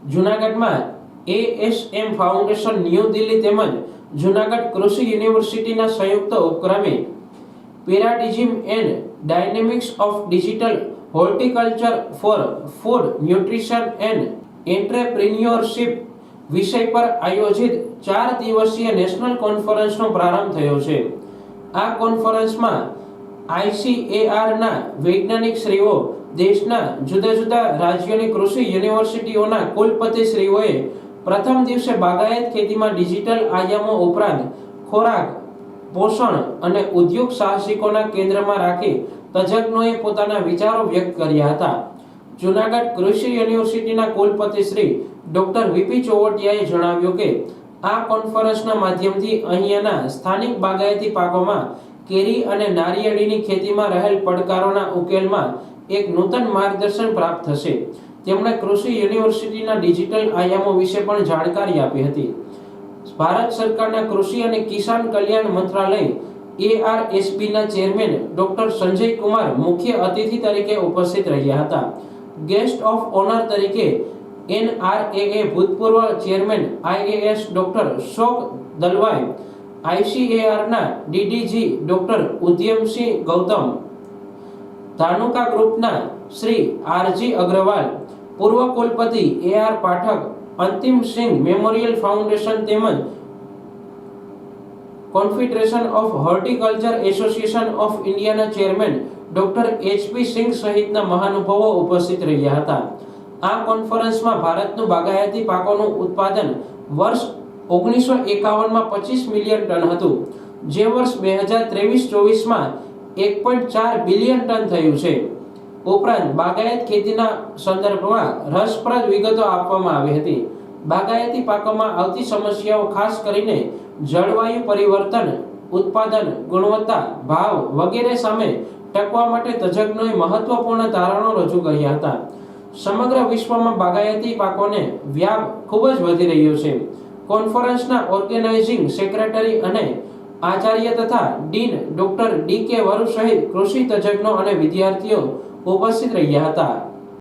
જૂનાગઢમાં એએસએમ foundation new Delhi તેમજ જૂનાગઢ કૃષિ યુનિવર્સિટીના સંયુક્ત ઉપક્રમે paradigms and dynamics of digital horticulture for food nutrition and entrepreneurship વિષય પર આયોજિત 4 દિવસીય નેશનલ કોન્ફરન્સનો પ્રારંભ થયો છે। આ કોન્ફરન્સમાં આઈસીએઆરના વૈજ્ઞાનિકશ્રીઓ, દેશના જુદા જુદા રાજ્યોની કૃષિ યુનિવર્સિટીઓના કુલપતિશ્રીઓએ પ્રથમ દિવસે બાગાયત ખેતીમાં ડિજિટલ આયામો ઉપરાંત ખોરાક, પોષણ અને ઉદ્યોગ સાહસિકોના કેન્દ્રમાં રાખી તજજ્ઞોએ પોતાના વિચારો વ્યક્ત કર્યા હતા। જૂનાગઢ કૃષિ યુનિવર્સિટીના કુલપતિ શ્રી ડોક્ટર વીપી ચોવટિયાએ જણાવ્યું કે આ કોન્ફરન્સના માધ્યમથી અહીંયાના સ્થાનિક બાગાયતી પાકોમાં કેરી અને નારિયેળીની ખેતીમાં રહેલ પડકારોના ઉકેલમાં એક નૂતન માર્ગદર્શન પ્રાપ્ત થશે। તેમણે કૃષિ યુનિવર્સિટીના ડિજિટલ આયામો વિશે પણ જાણકારી આપી હતી। ભારત સરકારના કૃષિ અને કિસાન કલ્યાણ મંત્રાલય એઆરએસબીના ચેરમેન ડોક્ટર સંજય કુમાર મુખ્ય અતિથિ તરીકે ઉપસ્થિત રહ્યા હતા। ગેસ્ટ ઓફ ઓનર તરીકે એનઆરએએ ભૂતપૂર્વ ચેરમેન આઈએએસ ડોક્ટર શોક દલવાઈ, આઈસીએઆરના ડીડીજી ડોક્ટર ઉદ્યમસિંહ ગૌતમ, ધાનુકા ગ્રુપના શ્રી આરજી અગ્રવાલ, પૂર્વ કુલપતિ એઆર પાઠક, અંતિમ સિંહ મેમોરિયલ ફાઉન્ડેશન તેમજ confederation of horticulture association of ઇન્ડિયાના ચેરમેન ડોક્ટર એચપી સિંહ સહિતના મહાનુભાવો ઉપસ્થિત રહ્યા હતા। આ કોન્ફરન્સમાં ભારતનું બાગાયતી પાકોનું ઉત્પાદન વર્ષ 1951માં 25 મિલિયન ટન હતું, જે વર્ષ 2023-24માં 1.4 બિલિયન ટન થયું છે। ઉપરાંત બાગાયત ખેતીના સંદર્ભમાં રસપ્રદ વિગતો આપવામાં આવી હતી। બાગાયતી પાકોમાં આવતી સમસ્યાઓ ખાસ કરીને જળવાયુ પરિવર્તન, ઉત્પાદન, ગુણવત્તા, ભાવ વગેરે સામે ટકવા માટે તજજ્ઞોએ મહત્વપૂર્ણ તારણો રજૂ કર્યા હતા। સમગ્ર વિશ્વમાં બાગાયતી પાકોને વ્યાપ ખૂબ જ વધી રહ્યો છે। કોન્ફરન્સના ઓર્ગેનાઇઝિંગ સેક્રેટરી અને આચાર્ય તથા ડીન ડોક્ટર ડી કે વરુ સહિત કૃષિ તજજ્ઞો અને વિદ્યાર્થીઓ ઉપસ્થિત રહ્યા હતા।